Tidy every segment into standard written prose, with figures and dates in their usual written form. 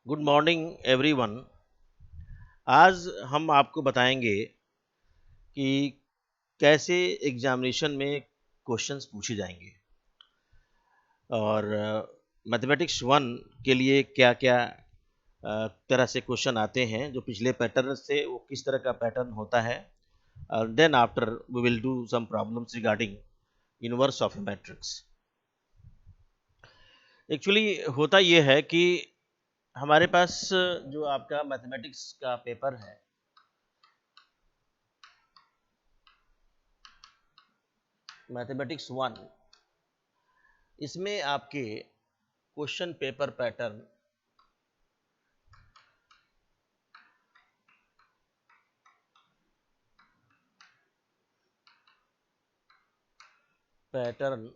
Good morning everyone. आज हम आपको बताएंगे कि कैसे एग्जामिनेशन में क्वेश्चंस पूछे जाएंगे और मैथमेटिक्स 1 के लिए क्या क्या तरह से क्वेश्चन आते हैं, जो पिछले पैटर्न से वो किस तरह का पैटर्न होता है। Then after we will do some problems regarding inverse of a matrix. Actually होता ये है कि हमारे पास जो आपका मैथमेटिक्स का पेपर है, मैथमेटिक्स 1, इसमें आपके क्वेश्चन पेपर पैटर्न पैटर्न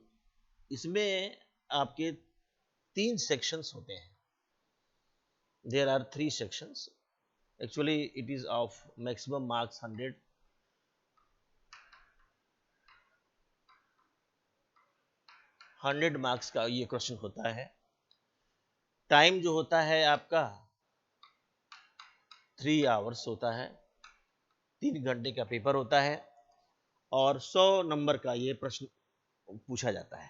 इसमें आपके 3 सेक्शंस होते हैं। There are 3 sections. Actually it is of maximum marks 100 marks का ये क्वेश्चन होता है। टाइम जो होता है आपका 3 आवर्स होता है, 3 घंटे का पेपर होता है और 100 नंबर का ये प्रश्न पूछा जाता है।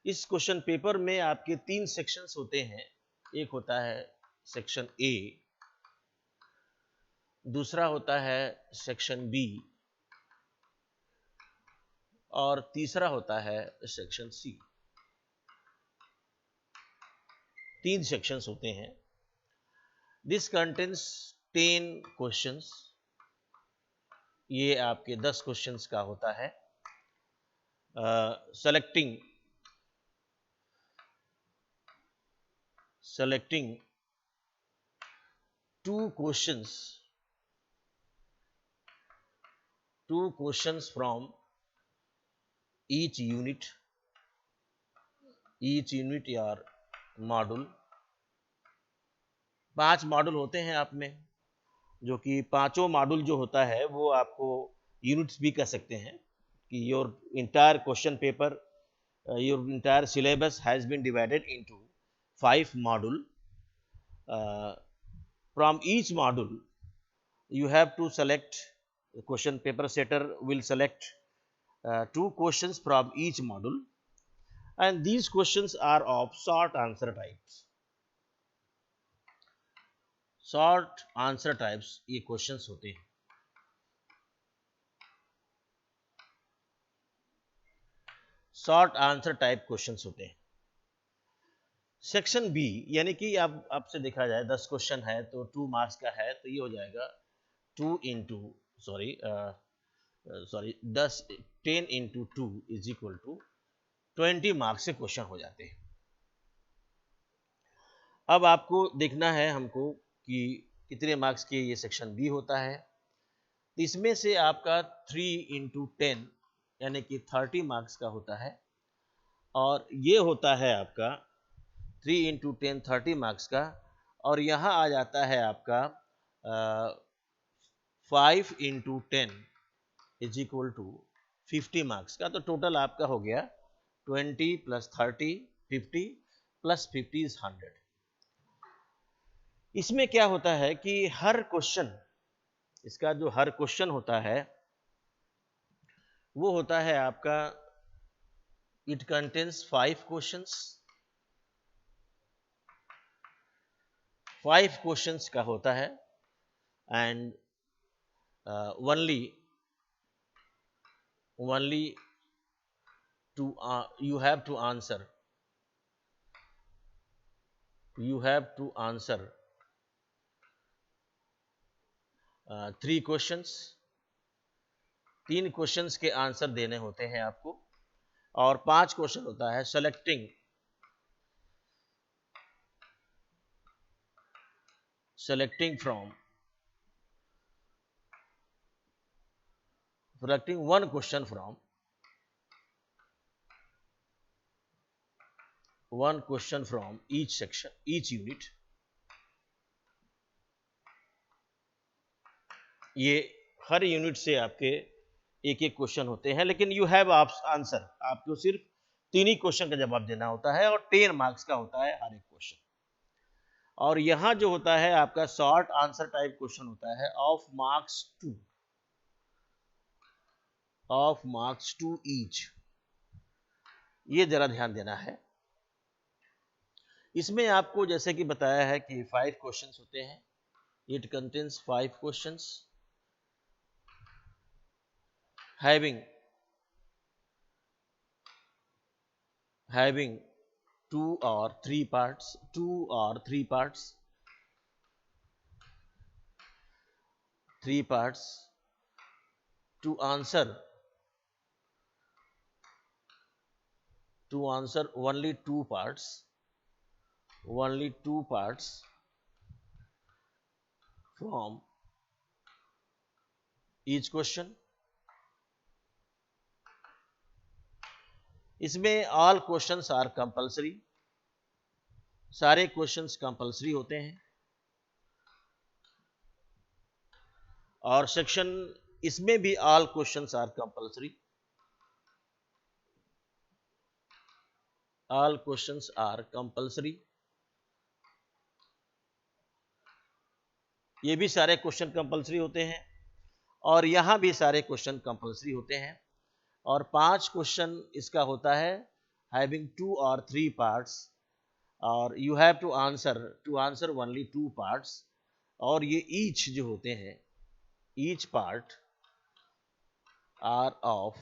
इस क्वेश्चन पेपर में आपके 3 सेक्शंस होते हैं। एक होता है सेक्शन ए, दूसरा होता है सेक्शन बी और तीसरा होता है सेक्शन सी। 3 सेक्शंस होते हैं। This contains 10 questions. ये आपके 10 क्वेश्चंस का होता है। Selecting 2 questions from each unit या मॉड्यूल। 5 मॉड्यूल होते हैं आप में, जो कि पांचों मॉड्यूल जो होता है वो आपको यूनिट्स भी कह सकते हैं कि your entire question paper, your entire syllabus has been divided into 5 module. From each module you have to select, the question paper setter will select 2 questions from each module, and these questions are of short answer types. Short answer types ये questions होते हैं। Short answer type questions होते हैं। Section B यानी कि अब आपसे देखा जाए 10 क्वेश्चन है तो 2 मार्क्स का है, तो ये हो जाएगा 2 into 10 into 2 is equal to 20 marks से क्वेश्चन हो जाते हैं। अब आपको देखना है हमको कि कितने मार्क्स के ये सेक्शन बी होता है। इसमें से आपका 3 इंटू 10 यानी कि 30 मार्क्स का होता है, और ये होता है आपका 3 इंटू 10 30 मार्क्स का, और यहाँ आ जाता है आपका 5 into 10 is equal to 50 marks का। तो टोटल आपका हो गया 20 प्लस 30 50 प्लस 50 इज 100। इसमें क्या होता है कि हर क्वेश्चन, इसका जो हर क्वेश्चन होता है वो होता है आपका, इट कंटेन्स 5 क्वेश्चंस। 5 क्वेश्चंस का होता है, and only to you have to answer 3 questions. 3 questions के आंसर देने होते हैं आपको, और 5 क्वेश्चन होता है selecting 1 question from each section, each unit। ये हर यूनिट से आपके एक एक क्वेश्चन होते हैं, लेकिन यू हैव आंसर, आपको सिर्फ 3 ही क्वेश्चन का जवाब देना होता है और 10 मार्क्स का होता है हर एक क्वेश्चन। और यहां जो होता है आपका शॉर्ट आंसर टाइप क्वेश्चन होता है ऑफ मार्क्स टू ईच। ये जरा ध्यान देना है। इसमें आपको जैसे कि बताया है कि 5 क्वेश्चंस होते हैं। It contains 5 questions having two or three parts to answer only two parts from each question। इसमें ऑल क्वेश्चंस आर कंपलसरी, सारे क्वेश्चंस कंपलसरी होते हैं। और सेक्शन इसमें भी all questions are compulsory, all questions are compulsory. ये भी सारे क्वेश्चन कंपलसरी होते हैं और यहां भी सारे क्वेश्चन कंपलसरी होते हैं। और 5 क्वेश्चन इसका होता है हैविंग 2 और 3 पार्ट्स, और you have to answer only 2 parts. और ये ईच जो होते हैं, each part are of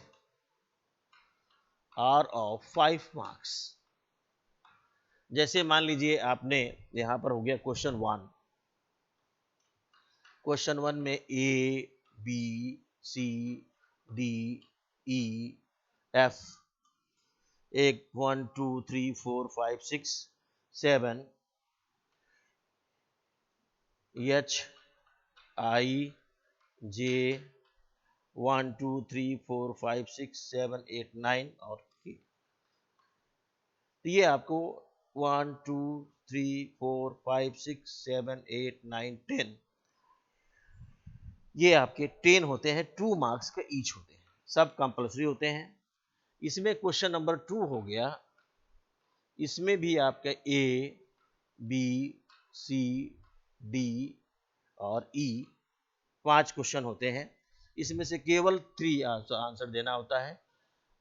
5 marks. जैसे मान लीजिए आपने यहां पर हो गया क्वेश्चन 1 में A B C D E F, एक 1 2 3 4 5 6 7 एच आई जे 1 2 3 4 5 6 7 8 9 और के। तो ये आपको 1 2 3 4 5 6 7 8 9 10, ये आपके 10 होते हैं, 2 मार्क्स का ईच होते हैं, सब कंपलसरी होते हैं। इसमें क्वेश्चन नंबर 2 हो गया, इसमें भी आपका ए बी सी डी और ई 5 क्वेश्चन होते हैं। इसमें से केवल 3 आंसर देना होता है।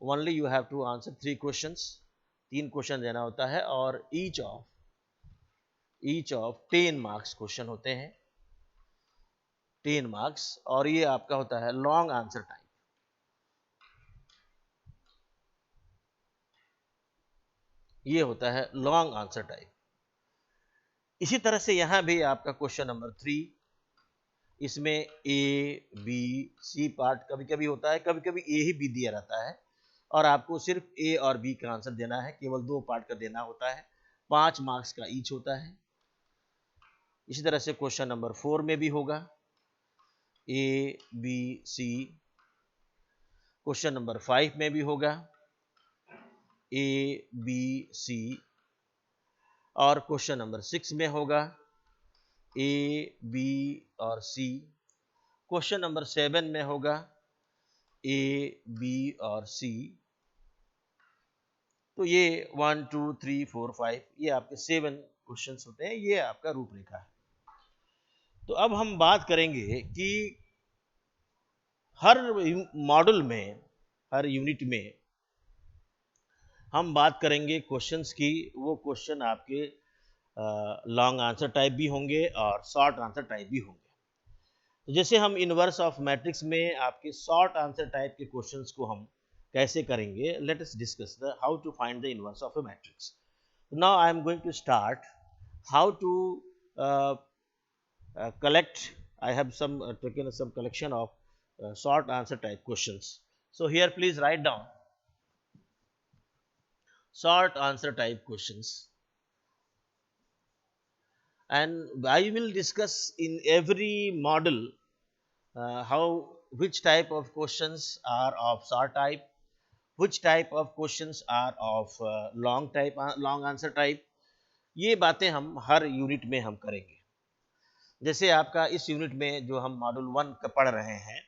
Only you have to answer 3 questions, 3 question देना होता है। और ईच ऑफ 10 मार्क्स क्वेश्चन होते हैं, 10 मार्क्स। और ये आपका होता है लॉन्ग आंसर टाइप। ये होता है लॉन्ग आंसर टाइप। इसी तरह से यहां भी आपका क्वेश्चन नंबर 3, इसमें ए बी सी पार्ट कभी कभी होता है, कभी कभी ए ही बी दिया रहता है और आपको सिर्फ ए और बी का आंसर देना है, केवल 2 पार्ट का देना होता है, 5 मार्क्स का ईच होता है। इसी तरह से क्वेश्चन नंबर 4 में भी होगा A B C. Question number 5 में भी होगा ए बी सी। और क्वेश्चन नंबर 6 में होगा ए बी और सी। क्वेश्चन नंबर 7 में होगा ए बी और सी। तो ये 1 2 3 4 5 ये आपके 7 क्वेश्चंस होते हैं। ये आपका रूपरेखा है। तो अब हम बात करेंगे कि हर मॉड्यूल में, हर यूनिट में हम बात करेंगे क्वेश्चंस की। वो क्वेश्चन आपके लॉन्ग आंसर टाइप भी होंगे और शॉर्ट आंसर टाइप भी होंगे। तो जैसे हम इनवर्स ऑफ मैट्रिक्स में आपके शॉर्ट आंसर टाइप के क्वेश्चंस को हम कैसे करेंगे, let us discuss the how to find the inverse of a matrix. Now I am going to start how to collect. I have taken some collection of short answer type questions. So here please write down short answer type questions, and I will discuss in every model how which type of questions are of short type, which type of questions are of long answer type। ये बातें हम हर unit में हम करेंगे। जैसे आपका इस unit में जो हम मॉड्यूल 1 का पढ़ रहे हैं,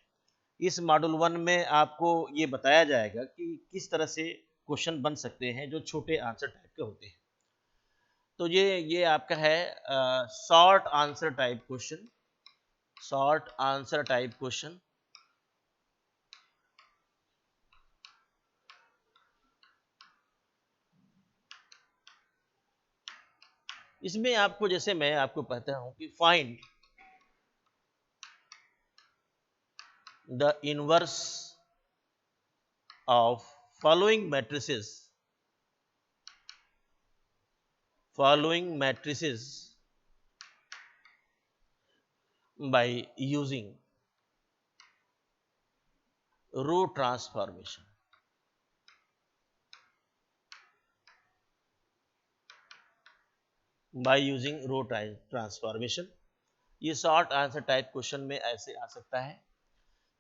इस मॉड्यूल 1 में आपको ये बताया जाएगा कि किस तरह से क्वेश्चन बन सकते हैं जो छोटे आंसर टाइप के होते हैं। तो ये आपका है short answer type question, short answer type question. इसमें आपको, जैसे मैं आपको कहता हूं कि find the inverse of following matrices, by using row transformation, ये शॉर्ट आंसर टाइप क्वेश्चन में ऐसे आ सकता है।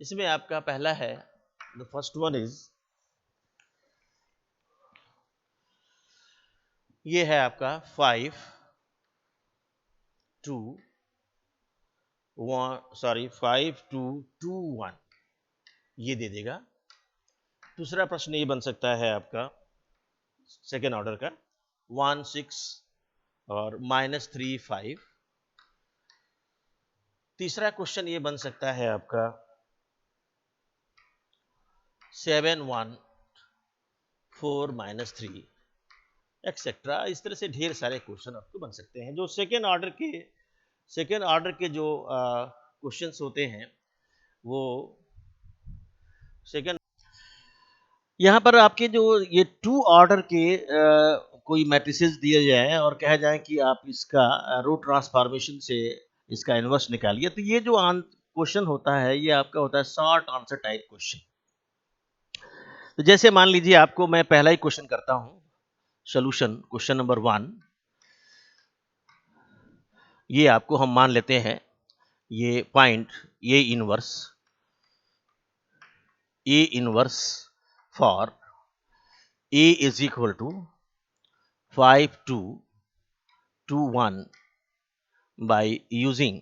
इसमें आपका पहला है, द फर्स्ट वन इज, ये है आपका 5 2 2 1, ये दे देगा। दूसरा प्रश्न ये बन सकता है आपका सेकेंड ऑर्डर का 1 6 और -3 5। तीसरा क्वेश्चन ये बन सकता है आपका 7 1 4 -3 एक्सेट्रा। इस तरह से ढेर सारे क्वेश्चन आपको बन सकते हैं। जो सेकेंड ऑर्डर के जो क्वेश्चंस होते हैं वो सेकेंड, यहाँ पर आपके जो ये 2 ऑर्डर के कोई मैट्रिसेस दिए जाए और कहा जाए कि आप इसका रो ट्रांसफॉर्मेशन से इसका इनवर्स निकालिए, तो ये जो क्वेश्चन होता है ये आपका होता है शॉर्ट आंसर टाइप क्वेश्चन। तो जैसे मान लीजिए आपको मैं पहला ही क्वेश्चन करता हूं, सॉल्यूशन क्वेश्चन नंबर 1। ये आपको हम मान लेते हैं ये point A inverse for A is equal to 5 2 2 1 by using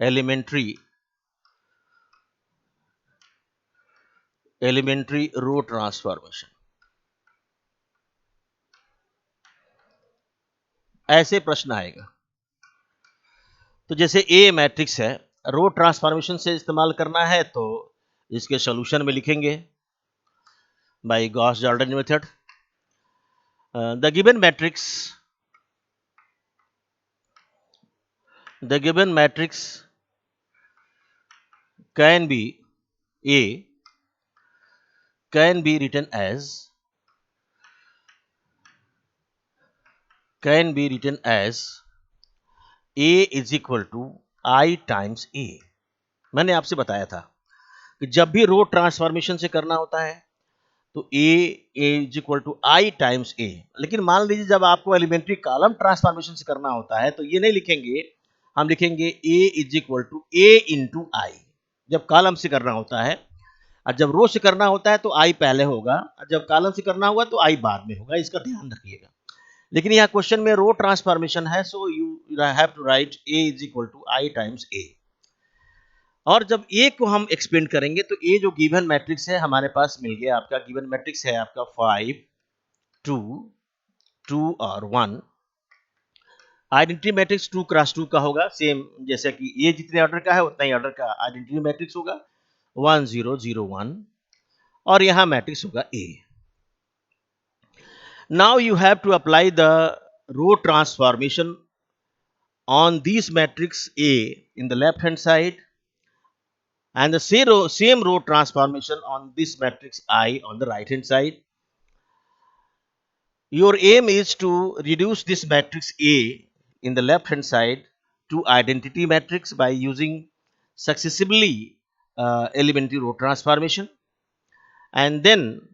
elementary row transformation। ऐसे प्रश्न आएगा। तो जैसे A मैट्रिक्स है, रो ट्रांसफॉर्मेशन से इस्तेमाल करना है तो इसके सॉल्यूशन में लिखेंगे by Gauss Jordan method. The given matrix can be written as A is equal to I times A। मैंने आपसे बताया था कि जब भी रो ट्रांसफॉर्मेशन से करना होता है तो A is equal to I times A। लेकिन मान लीजिए जब आपको एलिमेंट्री कॉलम ट्रांसफॉर्मेशन से करना होता है तो ये नहीं लिखेंगे, हम लिखेंगे A is equal to A into I. जब कॉलम से करना होता है, और जब रो से करना होता है तो I पहले होगा, और जब कॉलम से करना होगा तो I बाद में होगा। इसका ध्यान रखिएगा। लेकिन यहाँ क्वेश्चन में रो ट्रांसफॉर्मेशन है, so you have to write A is equal to I times A। और जब A को हम एक्सपेंड करेंगे तो A जो गिवन मैट्रिक्स है हमारे पास मिल गया। आपका गिवन मैट्रिक्स है आपका 5 2 2 और 1। आइडेंटिटी मैट्रिक्स 2 क्रॉस 2 का होगा, सेम जैसे कि A जितने ऑर्डर का है उतना ही ऑर्डर का आइडेंटिटी मैट्रिक्स होगा 1 0 0 1, और यहां मैट्रिक्स होगा A। Now you have to apply the row transformation on this matrix A in the left hand side and the same row transformation on this matrix I on the right hand side. Your aim is to reduce this matrix A in the left hand side to identity matrix by using successively elementary row transformation, and then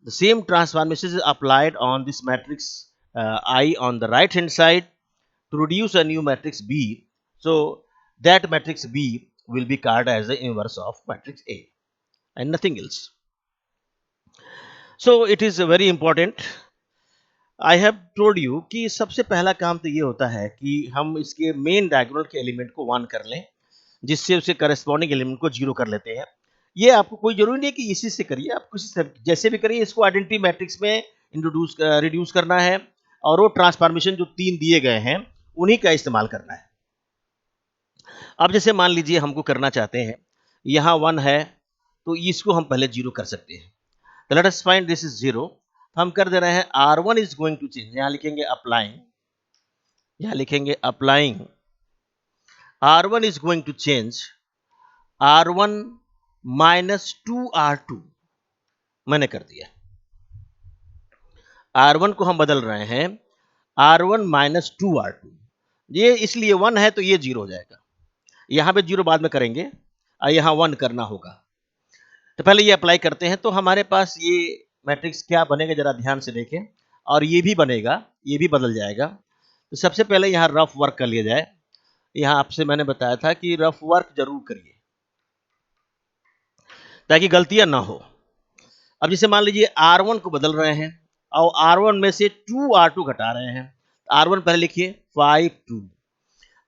the same transformation is applied on this matrix I on the right hand side to produce a new matrix B. So that matrix B will be called as the inverse of matrix A and nothing else. So it is very important. I have told you कि सबसे पहला काम तो ये होता है कि हम इसके मेन डायगोनल के एलिमेंट को 1 कर लें, जिससे उसे करस्पॉन्डिंग एलिमेंट को 0 कर लेते हैं। ये आपको कोई जरूरी नहीं है कि इसी से करिए, आप किसी से जैसे भी करिए, इसको आइडेंटिटी मैट्रिक्स में इंट्रोड्यूस रिड्यूस करना है और वो ट्रांसफॉर्मेशन जो 3 दिए गए हैं उन्हीं का इस्तेमाल करना है। अब जैसे मान लीजिए हमको करना चाहते हैं, यहाँ 1 है तो इसको हम पहले 0 कर सकते हैं। तो let us find this is 0। हम कर दे रहे हैं R1 is going to change, यहाँ लिखेंगे अप्लाइंग, यहाँ लिखेंगे applying R1 is going to change R1 minus 2R2, मैंने कर दिया। R1 को हम बदल रहे हैं R1 माइनस 2R2, ये इसलिए 1 है तो ये 0 हो जाएगा, यहाँ पे 0 बाद में करेंगे और यहाँ 1 करना होगा। तो पहले ये अप्लाई करते हैं, तो हमारे पास ये मैट्रिक्स क्या बनेगा जरा ध्यान से देखें, और ये भी बनेगा, ये भी बदल जाएगा। तो सबसे पहले यहाँ रफ वर्क कर लिया जाए। यहाँ आपसे मैंने बताया था कि रफ वर्क जरूर करिए ताकि गलतियां ना हो। अब जैसे मान लीजिए R1 को बदल रहे हैं और R1 में से 2R2 घटा रहे हैं। R1 पहले लिखिए 5 2,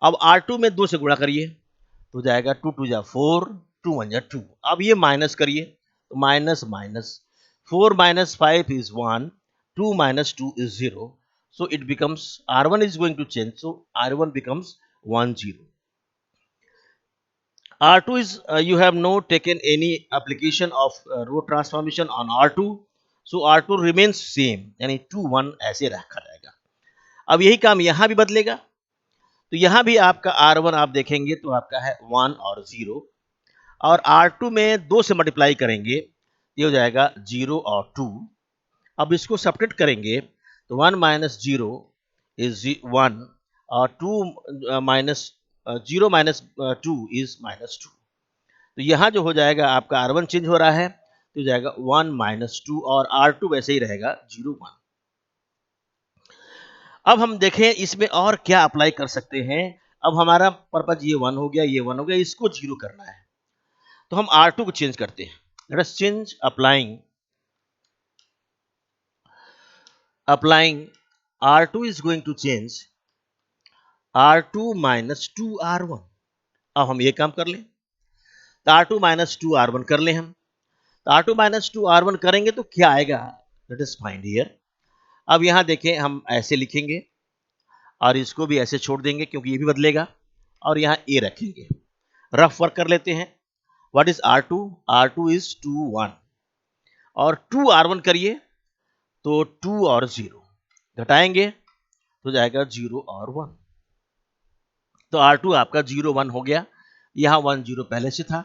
अब R2 में 2 से गुणा करिए तो जाएगा 2 2 जा 4, 2 1 जा 2। अब ये माइनस करिए तो minus minus 4 minus 5 is 1, 2 minus 2 is 0, so it becomes R1 is going to change, so R1 becomes 1 0. R2 is you have not taken any application of row transformation on R2, so R2 remains same, यानी 2 1 ऐसे रखा जाएगा। अब यही काम यहाँ भी बदलेगा, तो यहाँ भी आपका R1 आप देखेंगे तो आपका है 1 और 0, और R2 में 2 से मल्टीप्लाई करेंगे, ये हो जाएगा 0 और 2। अब इसको सब्ट्रैक्ट करेंगे तो 1 माइनस 0 इज 1 और 2 माइनस 0 माइनस 2 इज माइनस 2। तो यहाँ जो हो जाएगा आपका R1 चेंज हो रहा है तो जाएगा 1 माइनस 2 और R2 वैसे ही रहेगा 0 1। अब हम देखें इसमें और क्या अप्लाई कर सकते हैं। अब हमारा पर्पज ये 1 हो गया, ये 1 हो गया, इसको 0 करना है तो हम R2 को चेंज करते हैं। Let us change applying R2 is going to change R2 minus 2R1। अब हम ये काम कर लें तो R2 minus 2R1 कर लें हम, तो R2 minus 2R1 करेंगे तो क्या आएगा, लेट अस फाइंड हियर। अब यहाँ देखें हम ऐसे लिखेंगे और इसको भी ऐसे छोड़ देंगे क्योंकि ये भी बदलेगा, और यहाँ A रखेंगे। रफ वर्क कर लेते हैं। What is R2? R2 is 2 1 और 2R1 करिए तो 2 और 0 घटाएंगे तो जाएगा 0 और 1। तो R2 आपका 0 1 हो गया, यहाँ 1 0 पहले से था।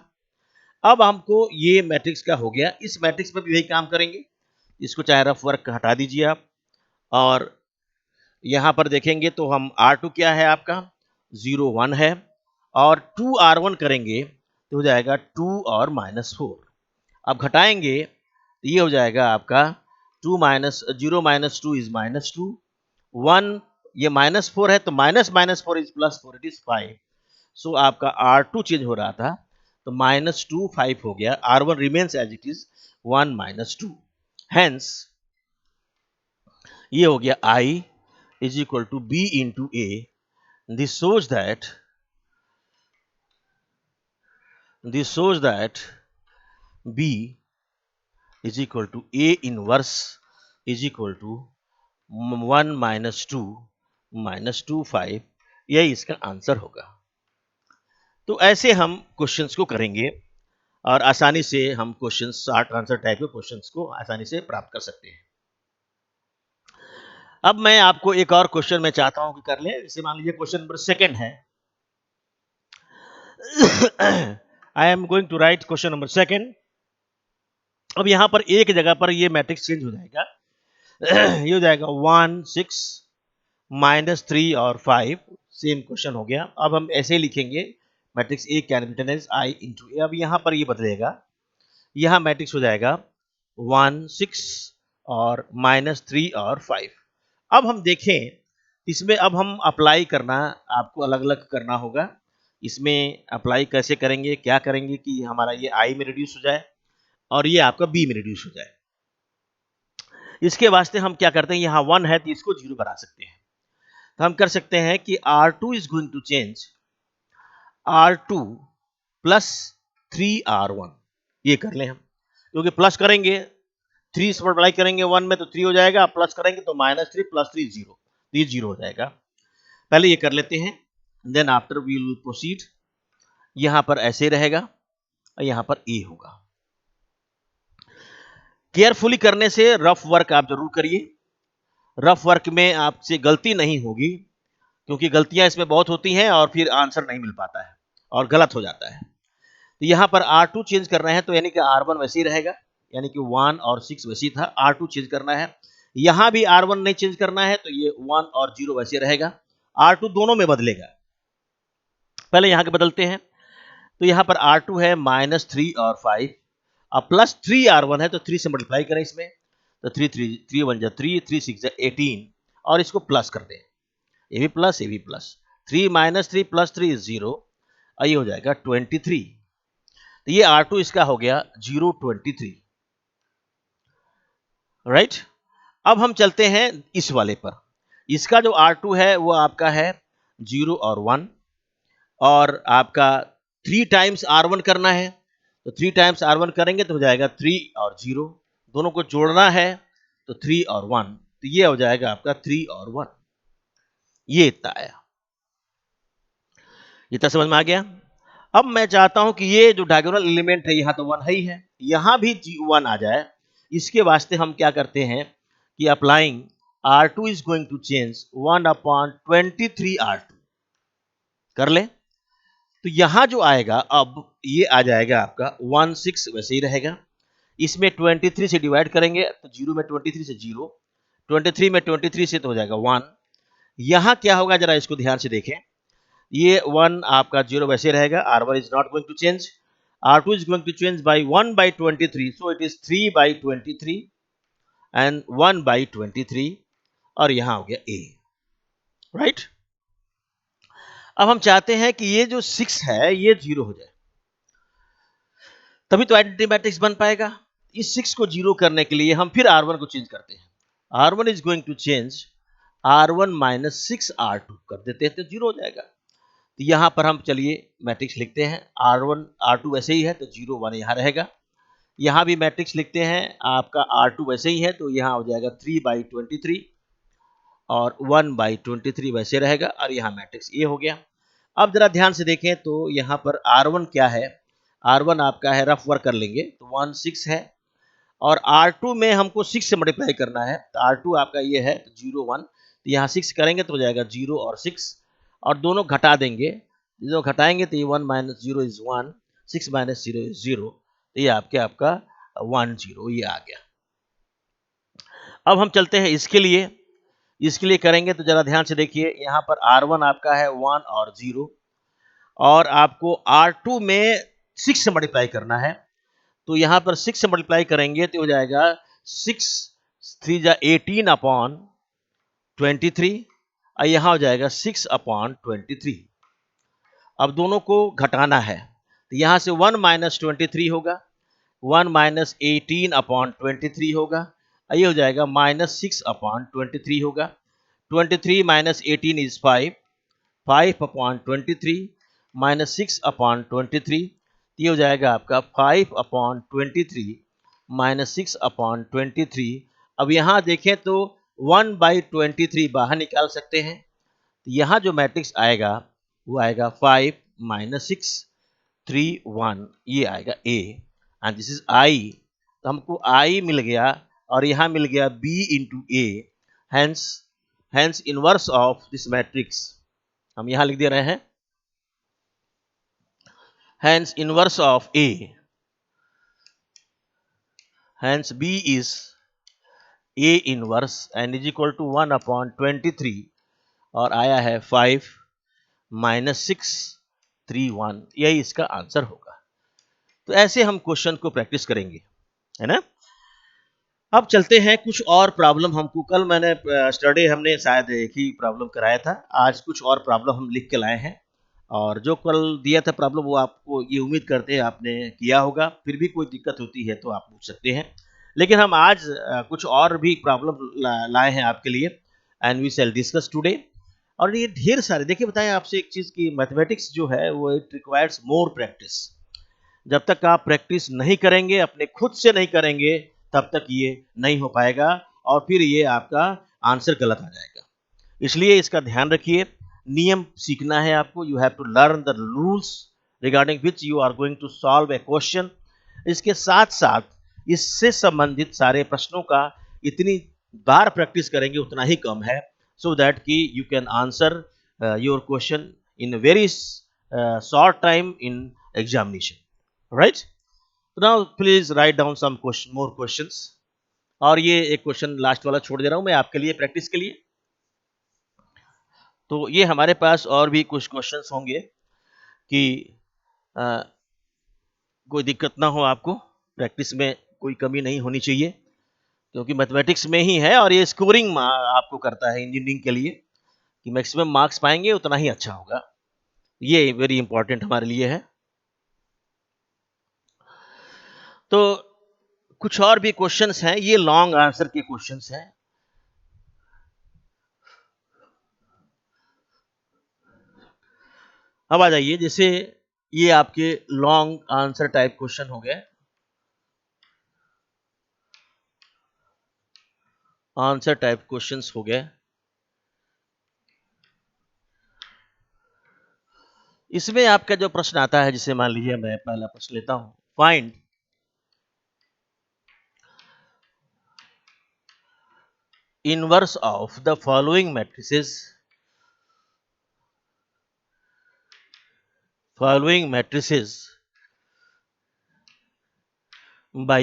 अब हमको ये मैट्रिक्स का हो गया, इस मैट्रिक्स में भी यही काम करेंगे। इसको चाहे रफ वर्क हटा दीजिए आप, और यहाँ पर देखेंगे तो हम R2 क्या है आपका 0 1 है, और 2R1 करेंगे तो हो जाएगा 2 और माइनस 4। अब घटाएंगे तो ये हो जाएगा आपका 2 माइनस 0 माइनस 2 इज माइनस 2, 1 ये माइनस 4 है तो minus minus 4 is plus 4, it is 5। सो आपका R2 चेंज हो रहा था तो माइनस 2 5 हो गया, R1 remains as it is 1 minus 2। Hence ये हो गया I is equal to B into A. This shows that B is equal to A inverse is equal to 1 minus 2 minus 2 5। यही इसका आंसर होगा। तो ऐसे हम क्वेश्चंस को करेंगे और आसानी से हम क्वेश्चंस शॉर्ट आंसर टाइप के क्वेश्चंस को आसानी से प्राप्त कर सकते हैं। अब मैं आपको एक और क्वेश्चन मैं चाहता हूं कि कर लें। जैसे मान लीजिए क्वेश्चन नंबर 2 है। I am going to write question number 2। अब यहां पर एक जगह पर ये मैट्रिक्स चेंज हो जाएगा। ये हो जाएगा 1 6 माइनस 3 और 5, सेम क्वेश्चन हो गया। अब हम ऐसे ही लिखेंगे matrix A can be written as I into A. अब यहां पर ये बदलेगा, यहां मैट्रिक्स हो जाएगा 1 6 और माइनस 3 और 5। अब हम देखें इसमें, अब हम अप्लाई करना आपको अलग अलग करना होगा। इसमें अप्लाई कैसे करेंगे, क्या करेंगे कि हमारा ये आई में रिड्यूस हो जाए और ये आपका बी में रिड्यूस हो जाए। इसके वास्ते हम क्या करते हैं, यहाँ 1 है तो इसको 0 बना सकते हैं। तो हम कर सकते हैं कि R2 is going to change R2 plus 3R1, ये कर लें हम, क्योंकि प्लस करेंगे 3 से मल्टीप्लाई करेंगे 1 में तो 3 हो जाएगा, प्लस करेंगे तो -3 + 3 0, ये 0 हो जाएगा। पहले ये कर लेते हैं, then after we will proceed. यहां पर ऐसे रहेगा और यहां पर ए होगा। केयरफुली करने से रफ वर्क आप जरूर करिए, रफ वर्क में आपसे गलती नहीं होगी, क्योंकि गलतियां इसमें बहुत होती हैं और फिर आंसर नहीं मिल पाता है और गलत हो जाता है। तो यहाँ पर R2 चेंज कर रहे हैं तो यानी कि R1 वैसे ही रहेगा, यानी कि 1 और 6 वैसे ही था। R2 चेंज करना है, यहाँ भी R1 नहीं चेंज करना है तो ये 1 और 0 वैसे रहेगा। R2 दोनों में बदलेगा, पहले यहाँ के बदलते हैं। तो यहाँ पर R2 है -3 और 5, अब प्लस 3 R1 है तो 3 से मल्टीप्लाई करें इसमें, तो 3 1 जा 3, 3 6 जा 18, और इसको प्लस कर दें, ये भी प्लस ये भी प्लस, 3 -3 + 3 = 0, और ये हो जाएगा 23। तो ये R2 इसका हो गया 023, राइट। अब हम चलते हैं इस वाले पर, इसका जो R2 है वो आपका है 0 और 1, और आपका 3 टाइम्स R1 करना है, तो 3 टाइम्स R1 करेंगे तो हो जाएगा 3 और 0, दोनों को जोड़ना है तो 3 और 1, तो ये हो जाएगा आपका 3 और 1, ये इतना आया। इतना समझ में आ गया। अब मैं चाहता हूं कि ये जो डायगोनल एलिमेंट है यहाँ तो 1 है ही है, यहां भी 1 आ जाए। इसके वास्ते हम क्या करते हैं कि applying R2 is going to change 1/23 R2 कर ले, तो यहां जो आएगा अब ये आ जाएगा आपका 16, वैसे ही रहेगा। इसमें 23 से डिवाइड करेंगे तो 0 में 23 से 0, 23 में 23 से तो हो जाएगा 1। यहां क्या होगा जरा इसको ध्यान से देखें, ये 1 आपका 0 वैसे रहेगा, R1 is not going to change, R2 is going to change by 1/23, so it is 3/23 and 1/23, और यहां हो गया A, राइट। अब हम चाहते हैं कि ये जो 6 है ये 0 हो जाए, तभी तो आइडेंटिटी मैट्रिक्स बन पाएगा। इस 6 को 0 करने के लिए हम फिर R1 को चेंज करते हैं, R1 is going to change R1 - 6 R2 कर देते हैं तो 0 हो जाएगा। तो यहां पर हम चलिए मैट्रिक्स लिखते हैं, R1 R2 वैसे ही है तो 0 1 यहां रहेगा। यहाँ भी मैट्रिक्स लिखते हैं, आपका R2 वैसे ही है तो यहाँ हो जाएगा 3/23 और 1/23 वैसे रहेगा, और यहाँ मैट्रिक्स ये हो गया। अब जरा ध्यान से देखें तो यहाँ पर R1 क्या है, R1 आपका है, रफ वर्क कर लेंगे तो 1 6 है, और R2 में हमको 6 से मल्टीप्लाई करना है, तो R2 आपका ये है 0 1, तो यहाँ 6 करेंगे तो हो जाएगा 0 और 6, और दोनों घटा देंगे, दोनों घटाएंगे तो ये 1 - 0 = 1, 6 - 0 = 0, तो ये आपका 1 0 ये आ गया। अब हम चलते हैं इसके लिए करेंगे तो जरा ध्यान से देखिए, यहाँ पर R1 आपका है 1 और 0, और आपको R2 में 6 से मल्टीप्लाई करना है, तो यहाँ पर 6 से मल्टीप्लाई करेंगे तो हो जाएगा 6 3 = 18/23, और यहाँ हो जाएगा 6/23। अब दोनों को घटाना है, तो यहाँ से 1 - 23 होगा, 1 - 18/23 होगा, ये हो जाएगा -6/23 होगा। 23 - 18 is 5, 5/23 - 6/23, ये हो जाएगा आपका 5/23 - 6/23। अब यहाँ देखें तो 1/23 बाहर निकाल सकते हैं, तो यहाँ जो मैट्रिक्स आएगा वो आएगा 5 - 6 3 1, ये आएगा A, and this is I। तो हमको I मिल गया और यहाँ मिल गया B into A, hence inverse of this matrix हम यहाँ लिख दे रहे हैं, hence inverse of A, hence B is A inverse and is equal to 1/23, और आया है 5 - 6 3 1, यही इसका आंसर होगा। तो ऐसे हम क्वेश्चन को प्रैक्टिस करेंगे, है ना। अब चलते हैं कुछ और प्रॉब्लम, हमको कल मैंने स्टडी हमने शायद एक ही प्रॉब्लम कराया था, आज कुछ और प्रॉब्लम हम लिख के लाए हैं, और जो कल दिया था प्रॉब्लम वो आपको, ये उम्मीद करते हैं आपने किया होगा, फिर भी कोई दिक्कत होती है तो आप पूछ सकते हैं। लेकिन हम आज कुछ और भी प्रॉब्लम लाए हैं आपके लिए, and we shall discuss today. और ये ढेर सारे, देखिए बताएं आपसे एक चीज़ की, मैथमेटिक्स जो है वो इट रिक्वायर्स मोर प्रैक्टिस। जब तक आप प्रैक्टिस नहीं करेंगे, अपने खुद से नहीं करेंगे, तब तक ये नहीं हो पाएगा और फिर ये आपका आंसर गलत आ जाएगा। इसलिए इसका ध्यान रखिए, नियम सीखना है आपको। You have to learn the rules regarding which you are going to solve a question. इसके साथ साथ इससे संबंधित सारे प्रश्नों का इतनी बार प्रैक्टिस करेंगे उतना ही कम है, सो दैट कि you can answer your question in very short time in examination, right. Now please write down some more questions. और ये एक क्वेश्चन लास्ट वाला छोड़ दे रहा हूं मैं आपके लिए प्रैक्टिस के लिए। तो ये हमारे पास और भी कुछ क्वेश्चंस होंगे कि कोई दिक्कत ना हो आपको, प्रैक्टिस में कोई कमी नहीं होनी चाहिए, क्योंकि मैथमेटिक्स में ही है और ये स्कोरिंग आपको करता है इंजीनियरिंग के लिए, कि मैक्सिमम मार्क्स पाएंगे उतना ही अच्छा होगा। ये वेरी इंपॉर्टेंट हमारे लिए है। तो कुछ और भी क्वेश्चंस हैं, ये लॉन्ग आंसर के क्वेश्चंस हैं। अब आ जाइए, जैसे ये आपके लॉन्ग आंसर टाइप क्वेश्चन हो गए, आंसर टाइप क्वेश्चंस हो गए। इसमें आपका जो प्रश्न आता है, जिसे मान लीजिए मैं पहला प्रश्न लेता हूं, find inverse of the following matrices, by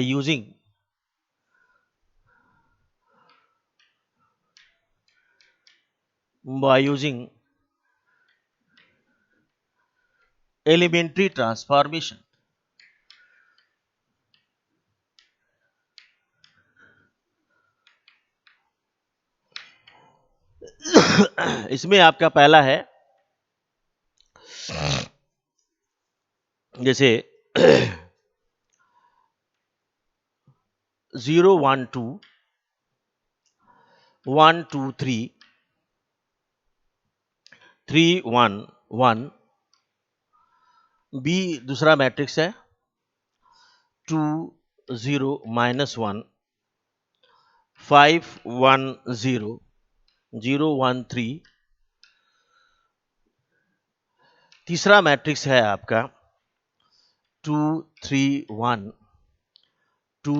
using elementary transformation। इसमें आपका पहला है, जैसे 0 1 2 1 2 3 3 1 1, बी दूसरा मैट्रिक्स है 2 0 -1 5 1 0 0 1 3, तीसरा मैट्रिक्स है आपका 2 3 1 2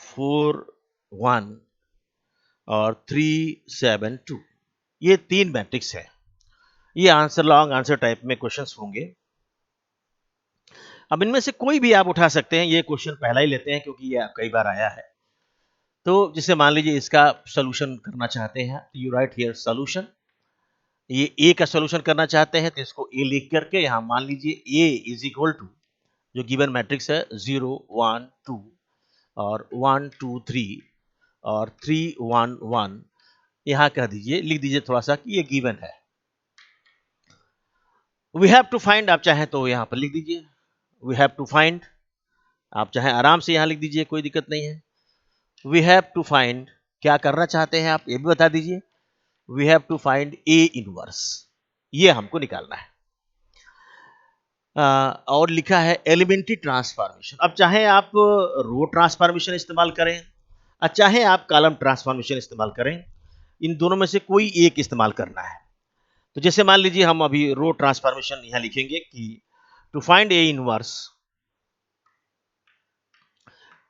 4 1 और 3 7 2। ये तीन मैट्रिक्स है। ये आंसर लॉन्ग आंसर टाइप में क्वेश्चंस होंगे। अब इनमें से कोई भी आप उठा सकते हैं। ये क्वेश्चन पहला ही लेते हैं क्योंकि ये कई बार आया है। तो जिसे मान लीजिए इसका सॉल्यूशन करना चाहते हैं, यू राइट हियर सॉल्यूशन। ये ए का सॉल्यूशन करना चाहते हैं तो इसको ए लिख करके यहाँ मान लीजिए ए इज इक्वल टू जो गिवन मैट्रिक्स है 0 1 2 और 1 2 3 और 3 1 1, यहाँ कह दीजिए, लिख दीजिए थोड़ा सा कि ये गिवन है। वी हैव टू फाइंड, आप चाहें तो यहाँ पर लिख दीजिए वी हैव टू फाइंड, आप चाहें आराम से यहाँ लिख दीजिए, कोई दिक्कत नहीं है। वी हैव टू फाइंड, क्या करना चाहते हैं आप ये भी बता दीजिए। We have to find a inverse, ये हमको निकालना है। और लिखा है एलिमेंट्री ट्रांसफॉर्मेशन। अब चाहे आप रो ट्रांसफॉर्मेशन इस्तेमाल करें और चाहे आप कॉलम ट्रांसफॉर्मेशन इस्तेमाल करें, इन दोनों में से कोई एक इस्तेमाल करना है। तो जैसे मान लीजिए हम अभी रो ट्रांसफॉर्मेशन यहाँ लिखेंगे कि to find a inverse,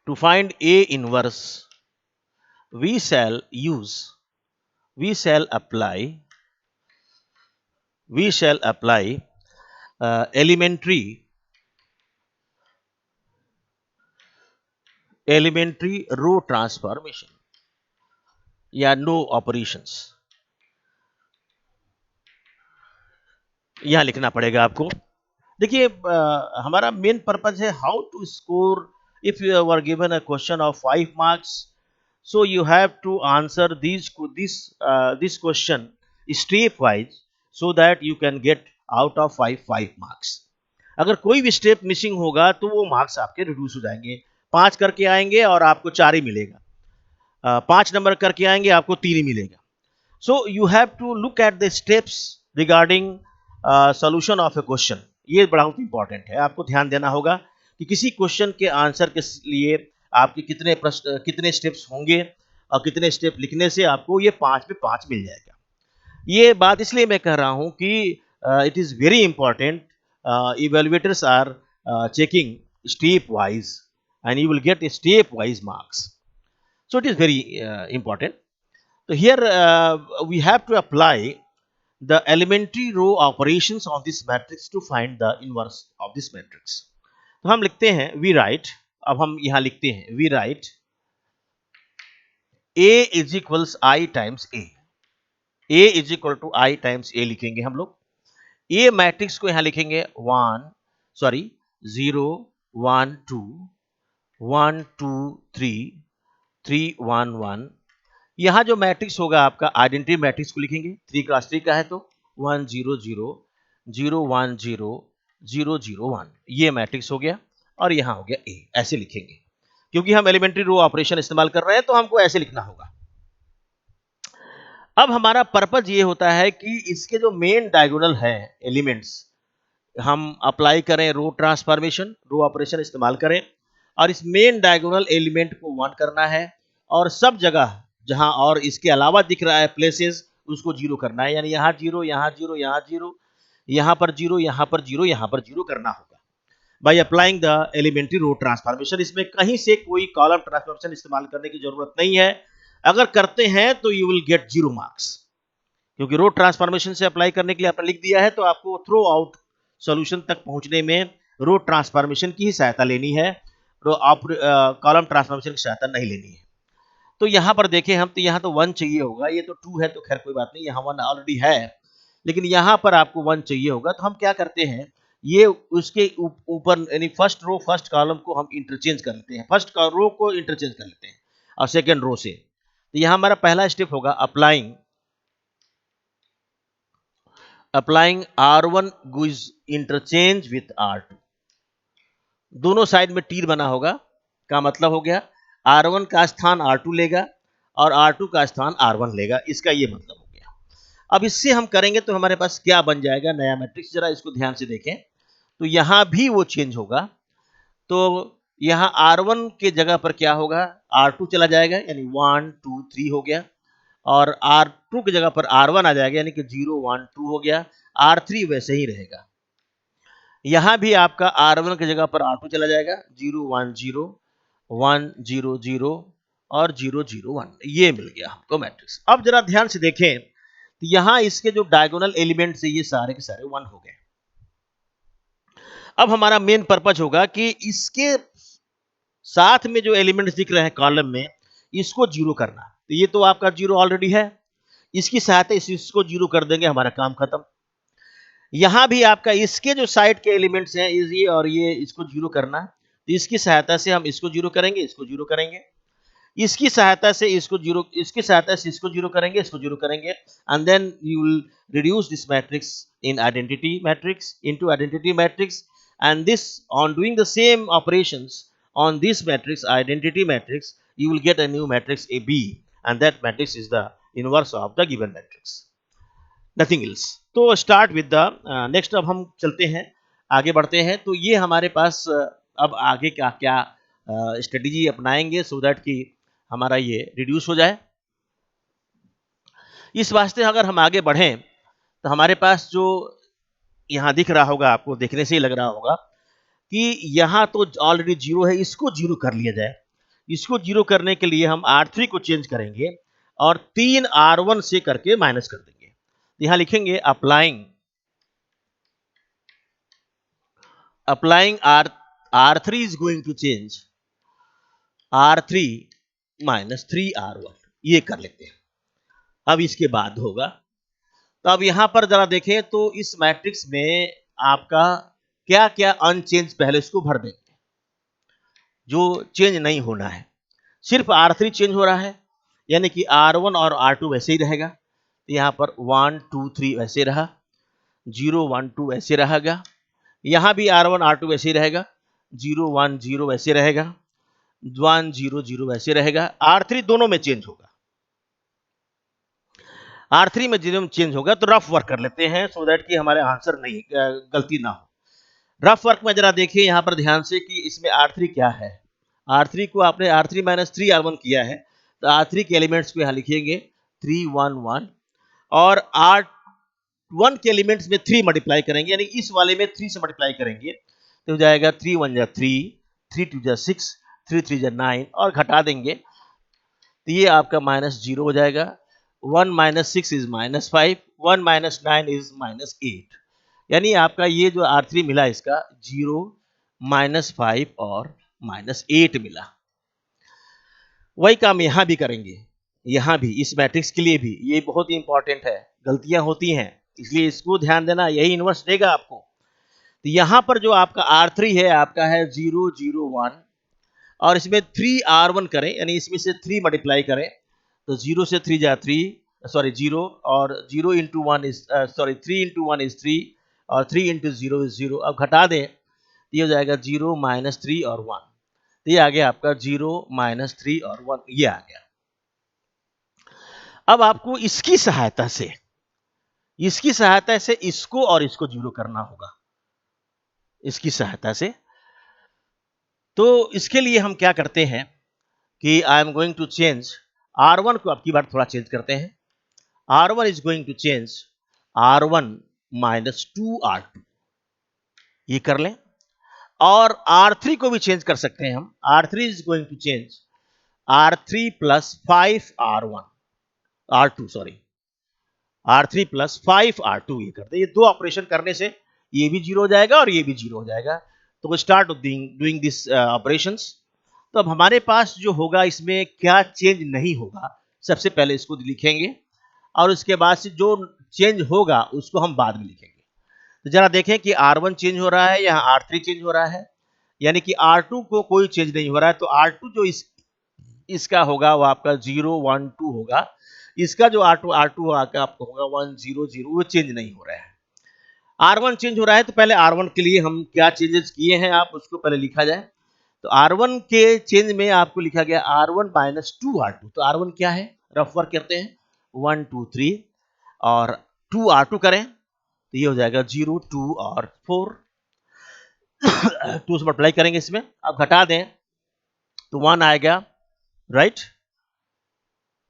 to find a inverse we shall apply elementary row transformation या नो ऑपरेशंस, यहां लिखना पड़ेगा आपको। देखिए हमारा मेन पर्पज है how to score if you are given a question of 5 marks, so you have to answer this question step wise so that you can get out of 5 marks। अगर कोई भी स्टेप मिसिंग होगा तो वो marks आपके reduce हो जाएंगे। 5 करके आएंगे और आपको 4 ही मिलेगा, 5 नंबर करके आएंगे आपको 3 ही मिलेगा। So you have to look at the steps regarding solution of a question. ये बड़ा इंपॉर्टेंट है, आपको ध्यान देना होगा कि किसी क्वेश्चन के आंसर के लिए आपके कितने प्रश्न, कितने स्टेप्स होंगे और कितने स्टेप लिखने से आपको ये 5 पे 5 मिल जाएगा। ये बात इसलिए मैं कह रहा हूँ कि it is very important, evaluators are checking step wise and you will get a step wise marks. So it is very important. So here we have to apply the elementary row operations of this matrix to find the inverse of this matrix. तो हम लिखते हैं we write, अब हम यहाँ लिखते हैं we write a is equals I times a is equal to I times a लिखेंगे हम लोग। a मैट्रिक्स को यहाँ लिखेंगे 0 1 2 1 2 3 3 1 1। यहाँ जो मैट्रिक्स होगा आपका आइडेंटिटी मैट्रिक्स को लिखेंगे, 3 क्रॉस 3 का है तो 1 0 0 0 1 0 0 0 1, ये मैट्रिक्स हो गया और यहाँ हो गया ए, ऐसे लिखेंगे क्योंकि हम एलिमेंट्री रो ऑपरेशन इस्तेमाल कर रहे हैं तो हमको ऐसे लिखना होगा। अब हमारा पर्पज ये होता है कि इसके जो मेन डायगोनल है एलिमेंट्स हम अप्लाई करें, रो ट्रांसफॉर्मेशन, रो ऑपरेशन इस्तेमाल करें और इस मेन डायगोनल एलिमेंट को 1 करना है और सब जगह जहां और इसके अलावा दिख रहा है प्लेसेस उसको 0 करना है, यानी यहाँ 0 यहाँ 0 यहाँ 0 यहाँ पर 0 यहाँ पर 0 यहाँ पर 0 करना होगा by applying the elementary row transformation. इसमें कहीं से कोई कॉलम ट्रांसफॉर्मेशन इस्तेमाल करने की जरूरत नहीं है, अगर करते हैं तो यू विल गेट 0 मार्क्स, क्योंकि रो ट्रांसफॉर्मेशन से अप्लाई करने के लिए आपने लिख दिया है तो आपको थ्रू आउट सॉल्यूशन तक पहुंचने में रो ट्रांसफॉर्मेशन की ही सहायता लेनी है, कॉलम ट्रांसफॉर्मेशन की सहायता नहीं लेनी है। तो यहाँ पर देखें हम, तो यहाँ तो 1 चाहिए होगा, ये तो 2 है तो खैर कोई बात नहीं, यहाँ 1 ऑलरेडी है, लेकिन यहाँ पर आपको 1 चाहिए होगा। तो हम क्या करते हैं, ये उसके ऊपर यानी फर्स्ट रो फर्स्ट कॉलम को हम इंटरचेंज कर लेते हैं, फर्स्ट रो को इंटरचेंज कर लेते हैं और सेकेंड रो से। तो यहाँ हमारा पहला स्टेप होगा अप्लाइंग R1 गुज इंटरचेंज विथ R2, दोनों साइड में तीर बना होगा, का मतलब हो गया R1 का स्थान R2 लेगा और R2 का स्थान R1 लेगा, इसका ये मतलब हो गया। अब इससे हम करेंगे तो हमारे पास क्या बन जाएगा नया मैट्रिक्स, जरा इसको ध्यान से देखें। तो यहां भी वो चेंज होगा, तो यहां R1 के जगह पर क्या होगा, R2 चला जाएगा यानी 1 2 3 हो गया, और R2 की जगह पर R1 आ जाएगा यानी कि 0 1 2 हो गया, R3 वैसे ही रहेगा। यहां भी आपका R1 की जगह पर R2 चला जाएगा, 0 1 0 1 0 0 और 0 0 1, ये मिल गया हमको मैट्रिक्स। अब जरा ध्यान से देखें तो यहां इसके जो डायगोनल एलिमेंट से ये सारे के सारे 1 हो गए। अब हमारा मेन पर्पज होगा कि इसके साथ में जो एलिमेंट्स दिख रहे हैं कॉलम में, इसको 0 करना। तो ये तो आपका 0 ऑलरेडी है, इसकी सहायता इसको 0 कर देंगे, हमारा काम खत्म। यहां भी आपका इसके जो साइड के एलिमेंट्स हैं ये और ये, इसको 0 करना, तो इसकी सहायता से हम इसको 0 करेंगे, इसको 0 करेंगे, इसकी सहायता से इसको 0, इसकी सहायता से इसको 0 करेंगे, इसको 0 करेंगे, and then you will reduce this matrix in identity matrix into identity matrix, and this on doing the same operations on this matrix identity matrix you will get a new matrix AB, and that matrix is the inverse of the given matrix, nothing else. तो start with the next, अब हम चलते हैं आगे बढ़ते हैं। तो ये हमारे पास अब आगे क्या क्या स्ट्रेटेजी अपनाएंगे सो दैट कि हमारा ये रिड्यूस हो जाए। इस वास्ते अगर हम आगे बढ़ें तो हमारे पास जो यहाँ दिख रहा होगा, आपको देखने से ही लग रहा होगा कि यहाँ तो ऑलरेडी 0 है, इसको 0 कर लिया जाए। इसको 0 करने के लिए हम R3 को चेंज करेंगे और 3 R1 से करके माइनस कर देंगे। यहाँ लिखेंगे applying R3 is going to change R3 minus 3R1, ये कर लेते हैं। अब इसके बाद होगा, तो अब यहां पर जरा देखें तो इस मैट्रिक्स में आपका क्या क्या अनचेंज, पहले इसको भर देंगे, जो चेंज नहीं होना है, सिर्फ R3 चेंज हो रहा है, यानी कि R1 और R2 वैसे ही रहेगा। तो यहाँ पर 1 2 3 वैसे रहा, 0 1 2 वैसे रहेगा, यहाँ भी R1 R2 वैसे ही रहेगा, 0 1 0 वैसे रहेगा, 1 0 0 वैसे रहेगा। R3 दोनों में चेंज होगा, R3 में जिन्होंने चेंज होगा। तो रफ वर्क कर लेते हैं सो दैट कि हमारे आंसर नहीं गलती ना हो। रफ वर्क में जरा देखिए यहाँ पर ध्यान से कि इसमें R3 क्या है, R3 को आपने R3 माइनस 3R1 किया है, तो R3 के एलिमेंट्स को यहाँ लिखेंगे 3 1 1 और R1 के एलिमेंट्स में 3 मल्टीप्लाई करेंगे, यानी इस वाले में 3 से मल्टीप्लाई करेंगे तो हो जाएगा 3 1 जा 3, 3 2 जा 6, 3 3 जा 9 और घटा देंगे तो ये आपका -0 हो जाएगा। 1 माइनस 6 इज -5, 1 माइनस 9 इज -8, यानी आपका ये जो R3 मिला इसका 0 -5 और -8 मिला। वही काम यहाँ भी करेंगे, यहाँ भी इस मैट्रिक्स के लिए भी ये बहुत ही इंपॉर्टेंट है, गलतियां होती हैं इसलिए इसको ध्यान देना, यही इन्वर्स देगा आपको। तो यहाँ पर जो आपका R3 है आपका है 0 0 1 और इसमें 3R1 करें, यानी इसमें से 3 मल्टीप्लाई करें तो 0 से 3 जा 3, सॉरी 0 और 0 into 1 is sorry 3 into 1 is 3 और 3 इंटू 0 इज 0। अब घटा दें तो ये हो जाएगा 0 -3 और 1, तो ये आ गया आपका 0 -3 और 1, ये आ गया। अब आपको इसकी सहायता से इसको और इसको 0 करना होगा, इसकी सहायता से। तो इसके लिए हम क्या करते हैं कि I am going to change R1 को, अब की बार थोड़ा चेंज करते हैं। R1 is going to change R1 minus 2R2, ये कर लें। और R3 को भी चेंज कर सकते हैं हम, R3 is going to change R3 plus 5R1 R2 sorry R3 plus 5R2, ये करते हैं। ये दो ऑपरेशन करने से ये भी 0 हो जाएगा और ये भी 0 हो जाएगा। तो स्टार्ट डूइंग दिस ऑपरेशंस। तो अब हमारे पास जो होगा इसमें क्या चेंज नहीं होगा, सबसे पहले इसको लिखेंगे और उसके बाद से जो चेंज होगा उसको हम बाद में लिखेंगे। तो जरा देखें कि R1 चेंज हो रहा है, यहाँ R3 चेंज हो रहा है, यानी कि R2 को कोई चेंज नहीं हो रहा है। तो R2 जो इसका होगा वो आपका 0 1 2 होगा, इसका जो R2 आपका होगा 1 0 0, वो चेंज नहीं हो रहा है। R1 चेंज हो रहा है, तो पहले R1 के लिए हम क्या चेंजेस किए हैं आप उसको पहले लिखा जाए। तो R1 के चेंज में आपको लिखा गया R1 माइनस 2R2। तो R1 क्या है, रफ वर्क करते हैं 1 2 3 और 2R2 करें तो ये हो जाएगा 0 2 और 4, 2 से मल्टीप्लाई करेंगे इसमें, अब घटा दें तो 1 आएगा, राइट,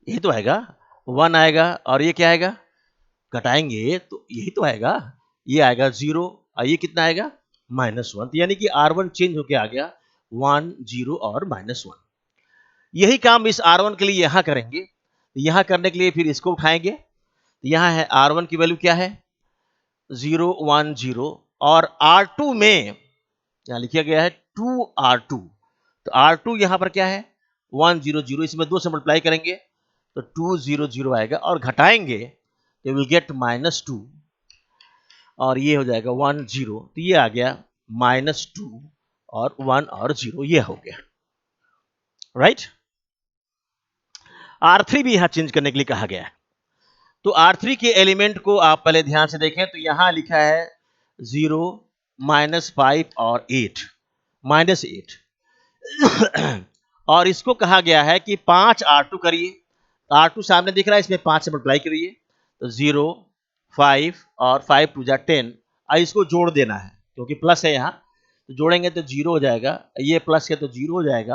यही तो आएगा 1 आएगा और ये क्या आएगा, घटाएंगे तो यही तो आएगा, ये आएगा 0 और ये कितना आएगा -1। तो यानी कि R1 चेंज होके आ गया 1 0 और -1। यही काम इस R1 के लिए यहाँ करेंगे। यहाँ करने के लिए फिर इसको उठाएंगे, यहाँ है R1 की वैल्यू क्या है 0 1 0 और R2 में यहाँ लिखा गया है 2R2। तो R2 यहाँ पर क्या है 1 0 0, इसमें 2 से मल्टीप्लाई करेंगे तो 2 0 0 आएगा और घटाएंगे तो विल गेट -2 और ये हो जाएगा 1 0। तो ये आ गया -2 और 1 और 0, ये हो गया, राइट। R3 भी यहां चेंज करने के लिए कहा गया है। तो R3 के एलिमेंट को आप पहले ध्यान से देखें तो यहां लिखा है 0 -5 और 8 -8 और इसको कहा गया है कि 5 R2 करिए। R2 सामने दिख रहा है, इसमें 5 से मल्टीप्लाई करिए तो 0 5 और 5 2 जा 10 और इसको जोड़ देना है क्योंकि प्लस है यहाँ, तो जोड़ेंगे तो 0 हो जाएगा, ये प्लस है तो 0 हो जाएगा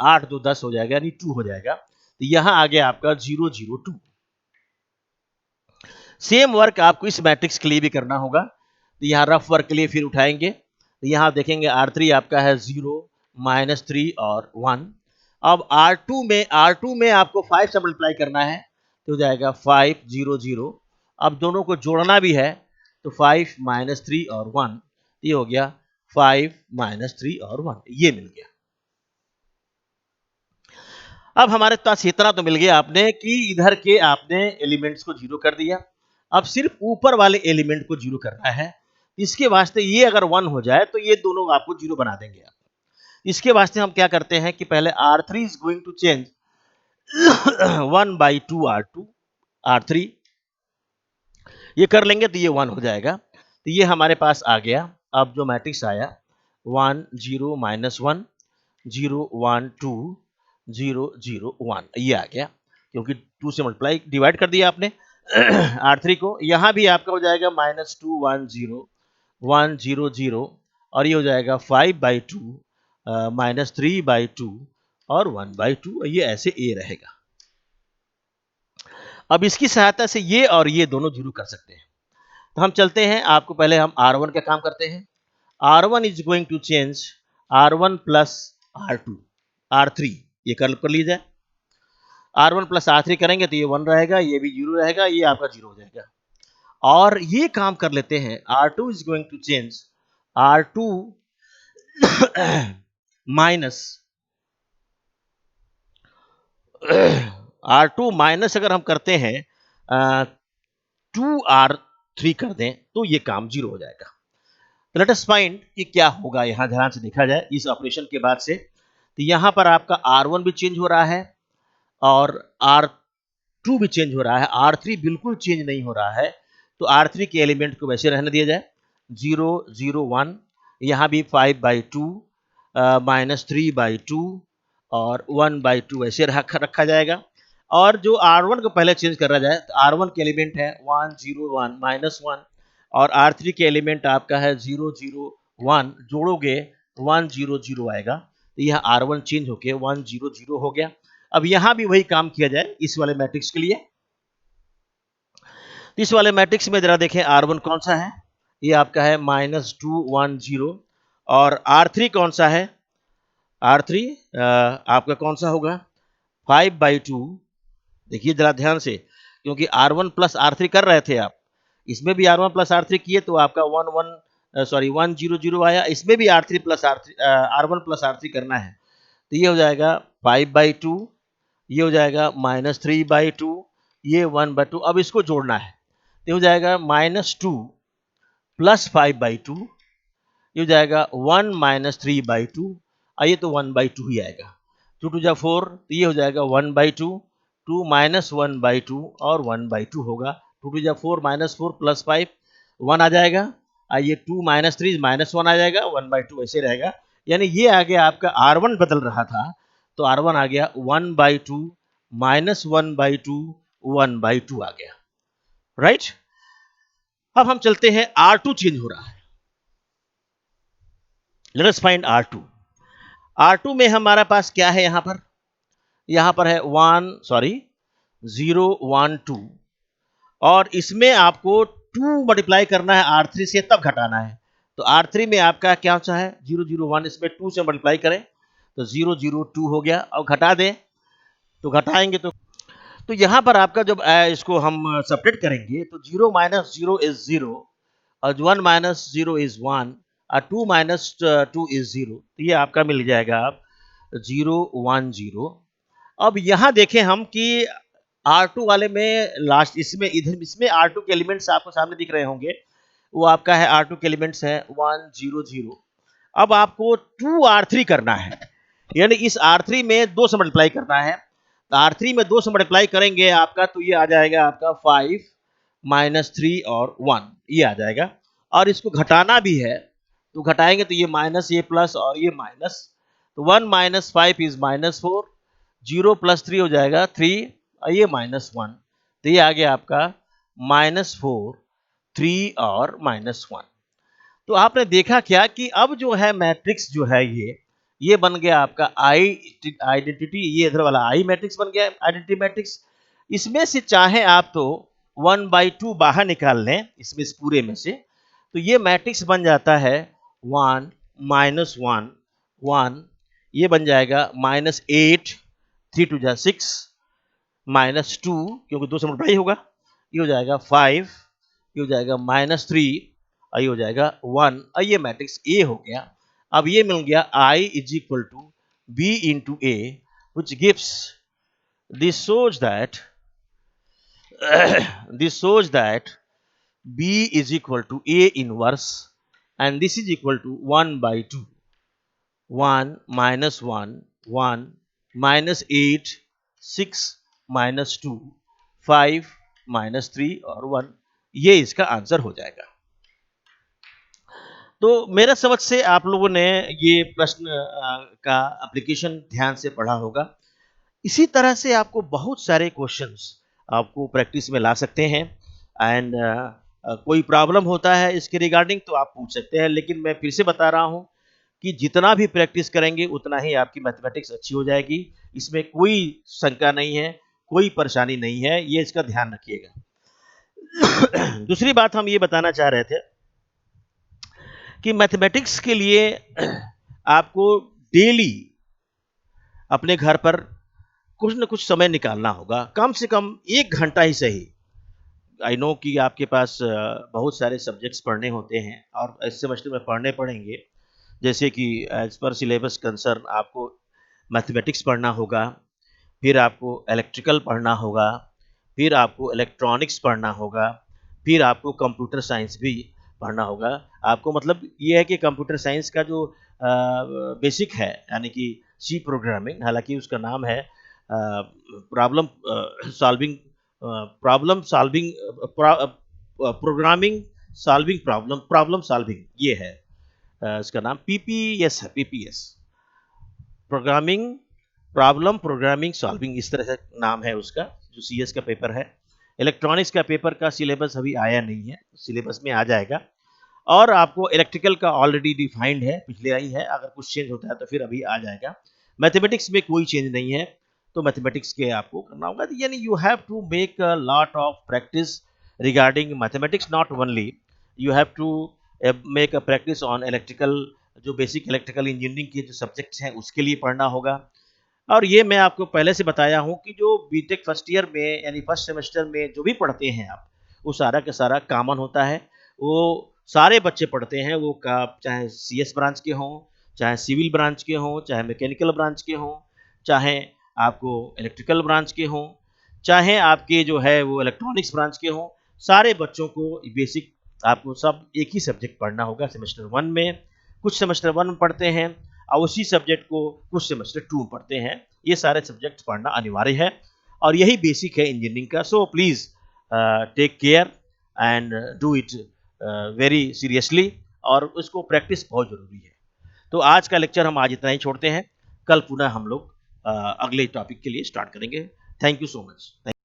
8 2 10 हो जाएगा, यानी 2 हो जाएगा। तो यहाँ आ गया आपका 0 0 2। सेम वर्क आपको इस मैट्रिक्स के लिए भी करना होगा। तो यहाँ रफ वर्क के लिए फिर उठाएंगे, तो यहाँ देखेंगे R3 आपका है 0 -3 और 1। अब R2 में आपको 5 से मल्टीप्लाई करना है तो हो जाएगा 5 0 0। अब दोनों को जोड़ना भी है तो 5 -3 और 1, ये हो गया 5 -3 और 1, ये मिल गया। अब हमारे पास इतना तो मिल गया आपने कि इधर के आपने एलिमेंट्स को 0 कर दिया। अब सिर्फ ऊपर वाले एलिमेंट को 0 करना है। इसके वास्ते ये अगर 1 हो जाए तो ये दोनों आपको 0 बना देंगे आप। इसके वास्ते हम क्या करते हैं कि पहले R3 is going to change 1/2 R3, ये कर लेंगे तो ये 1 हो जाएगा। तो ये हमारे पास आ गया। अब जो मैट्रिक्स आया 1 0 -1 0 1 2 0 0 1, ये आ गया क्योंकि 2 से मल्टीप्लाई डिवाइड कर दिया आपने R3 को। यहाँ भी आपका हो जाएगा -2 1 0 1 0 0 और ये हो जाएगा 5/2 -3/2 और 1/2, ये ऐसे ए रहेगा। अब इसकी सहायता से ये और ये दोनों जीरो कर सकते हैं। तो हम चलते हैं, आपको पहले हम R1 का काम करते हैं। R1 is going to change R1 plus R2 R3, ये कर लीजिए। R1 प्लस R3 करेंगे तो ये 1 रहेगा, ये भी 0 रहेगा, ये आपका 0 हो जाएगा। और ये काम कर लेते हैं, R2 is going to change R2 minus R2 minus अगर हम करते हैं 2R3 कर दें तो ये काम 0 हो जाएगा। लेट अस फाइंड कि क्या होगा, यहां ध्यान से देखा जाए इस ऑपरेशन के बाद से। तो यहां पर आपका R1 भी चेंज हो रहा है और R2 भी चेंज हो रहा है, R3 बिल्कुल चेंज नहीं हो रहा है। तो R3 के एलिमेंट को वैसे रहने दिया जाए, 0 0 1, यहाँ भी 5/2 -3/2 और 1/2 ऐसे रखा जाएगा। और जो R1 को पहले चेंज करा जाए तो R1 के एलिमेंट है 1 0 1 -1 और R3 के एलिमेंट आपका है 0 0 1, जोड़ोगे 1 0 0 आएगा। तो यह R1 चेंज होके 1 0 0 हो गया। अब यहां भी वही काम किया जाए इस वाले मैट्रिक्स के लिए। इस वाले मैट्रिक्स में जरा देखें R1 कौन सा है, ये आपका है -2 1 0 और R3 कौन सा है, R3 आपका कौन सा होगा 5/2। देखिए जरा ध्यान से, क्योंकि R1 प्लस R3 कर रहे थे आप, इसमें भी R1 प्लस R3 किए तो आपका 1 0 0 आया, इसमें भी R1 प्लस R3 करना है। तो ये हो जाएगा 5/2, ये हो जाएगा -3/2, ये 1/2। अब इसको जोड़ना है तो हो जाएगा -2 प्लस 5/2, ये हो जाएगा 1 -3/2, ये तो 1/2 ही आएगा। 2 2 जा 4, तो ये हो जाएगा 1/2, 2 -1/2 और 1/2 होगा। 2 2 जा 4 -4 प्लस 5 1 आ जाएगा, ये 2 -3 -1 आ जाएगा, 1/2 ऐसे रहेगा। यानी ये आ गया आपका R1 बदल रहा था तो R1 आ गया 1/2 -1/2 1/2 आ गया, राइट। अब हम चलते हैं, R2 चेंज हो रहा है। Let us find R2। R2 में हमारा पास क्या है, यहां पर है 0 1 2 और इसमें आपको 2 मल्टीप्लाई करना है R3 से, तब घटाना है। तो R3 में आपका क्या सा है 0 0 1, इसमें 2 से मल्टीप्लाई करें तो 0 0 2 हो गया। अब घटा दें तो घटाएंगे तो यहां पर आपका जब इसको हम सेपरेट करेंगे तो 0 - 0 इज 0 और 1 - 0 इज 1 और 2 - 2 इज 0, तो ये आपका मिल जाएगा आप 0 1 0। अब यहां देखें हम कि R2 वाले में लास्ट इसमें R2 के एलिमेंट्स आपको सामने दिख रहे होंगे, वो आपका है R2 के एलिमेंट्स है 1 0 0। अब आपको 2R3 करना है, यानी इस R3 में 2 से मल्टीप्लाई करना है। तो R3 में 2 से मल्टीप्लाई करेंगे आपका तो ये आ जाएगा आपका 5 -3 और 1, ये आ जाएगा। और इसको घटाना भी है तो घटाएंगे तो ये माइनस, ये प्लस और ये माइनस, तो 1 - 5 इज -4, 0 + 3 हो जाएगा 3 और ये -1, तो ये आ गया आपका -4 3 और -1। तो आपने देखा क्या कि अब जो है मैट्रिक्स जो है ये बन गया आपका आइडेंटिटी, ये इधर वाला आई मैट्रिक्स बन गया आइडेंटिटी मैट्रिक्स। इसमें से चाहे आप तो 1/2 बाहर निकाल लें इसमें, इस पूरे में से, तो ये मैट्रिक्स बन जाता है 1 -1 1, ये बन जाएगा -8 3 2 जा 6 -2 क्योंकि 2 से मल्टीप्लाई होगा, ये हो जाएगा 5, ये हो जाएगा -3 और ये हो जाएगा 1 और ये मैट्रिक्स ए हो गया। अब ये मिल गया I is equal to B into A, which gives this shows that B is equal to A inverse and this is equal to 1/2, 1 -1 1 -8 6 -2 5 -3 और 1, ये इसका आंसर हो जाएगा। तो मेरा समझ से आप लोगों ने ये प्रश्न का एप्लीकेशन ध्यान से पढ़ा होगा। इसी तरह से आपको बहुत सारे क्वेश्चंस आपको प्रैक्टिस में ला सकते हैं एंड कोई प्रॉब्लम होता है इसके रिगार्डिंग तो आप पूछ सकते हैं, लेकिन मैं फिर से बता रहा हूँ कि जितना भी प्रैक्टिस करेंगे उतना ही आपकी मैथमेटिक्स अच्छी हो जाएगी। इसमें कोई शंका नहीं है, कोई परेशानी नहीं है, ये इसका ध्यान रखिएगा। दूसरी बात हम ये बताना चाह रहे थे कि मैथमेटिक्स के लिए आपको डेली अपने घर पर कुछ न कुछ समय निकालना होगा, कम से कम 1 घंटा ही सही। आई नो कि आपके पास बहुत सारे सब्जेक्ट्स पढ़ने होते हैं और इस सेमेस्टर में पढ़ने पड़ेंगे, जैसे कि एज पर सिलेबस कंसर्न आपको मैथमेटिक्स पढ़ना होगा, फिर आपको इलेक्ट्रिकल पढ़ना होगा, फिर आपको इलेक्ट्रॉनिक्स पढ़ना होगा, फिर आपको कंप्यूटर साइंस भी पढ़ना होगा। आपको मतलब ये है कि कंप्यूटर साइंस का जो बेसिक है, यानी कि सी प्रोग्रामिंग, हालांकि उसका नाम है problem solving, programming solving problem solving, ये है इसका नाम। पीपीएस है, पीपीएस प्रोग्रामिंग प्रोग्रामिंग सॉल्विंग, इस तरह से नाम है उसका, जो सीएस का पेपर है। इलेक्ट्रॉनिक्स का पेपर का सिलेबस अभी आया नहीं है, सिलेबस में आ जाएगा। और आपको इलेक्ट्रिकल का ऑलरेडी डिफाइंड है, पिछले आई है, अगर कुछ चेंज होता है तो फिर अभी आ जाएगा। मैथमेटिक्स में कोई चेंज नहीं है, तो मैथमेटिक्स के आपको करना होगा, यानी you have to make a lot of practice regarding mathematics, not only you have to make a practice on electrical, जो बेसिक इलेक्ट्रिकल इंजीनियरिंग के जो सब्जेक्ट्स हैं उसके लिए पढ़ना होगा। और ये मैं आपको पहले से बताया हूँ कि जो बीटेक फर्स्ट ईयर में यानी फर्स्ट सेमेस्टर में जो भी पढ़ते हैं आप, वो सारा का सारा कॉमन होता है, वो सारे बच्चे पढ़ते हैं, वो का चाहे सीएस ब्रांच के हों, चाहे सिविल ब्रांच के हों, चाहे मैकेनिकल ब्रांच के हों, चाहे आपको इलेक्ट्रिकल ब्रांच के हों, चाहे आपके जो है वो इलेक्ट्रॉनिक्स ब्रांच के हों, सारे बच्चों को बेसिक आपको सब एक ही सब्जेक्ट पढ़ना होगा सेमेस्टर 1 में। कुछ सेमेस्टर 1 में पढ़ते हैं और उसी सब्जेक्ट को कुछ सेमेस्टर 2 में पढ़ते हैं। ये सारे सब्जेक्ट पढ़ना अनिवार्य है और यही बेसिक है इंजीनियरिंग का। So please take care and do it very seriously, और उसको प्रैक्टिस बहुत ज़रूरी है। तो आज का लेक्चर हम आज इतना ही छोड़ते हैं, कल पुनः हम लोग अगले टॉपिक के लिए स्टार्ट करेंगे। Thank you so much.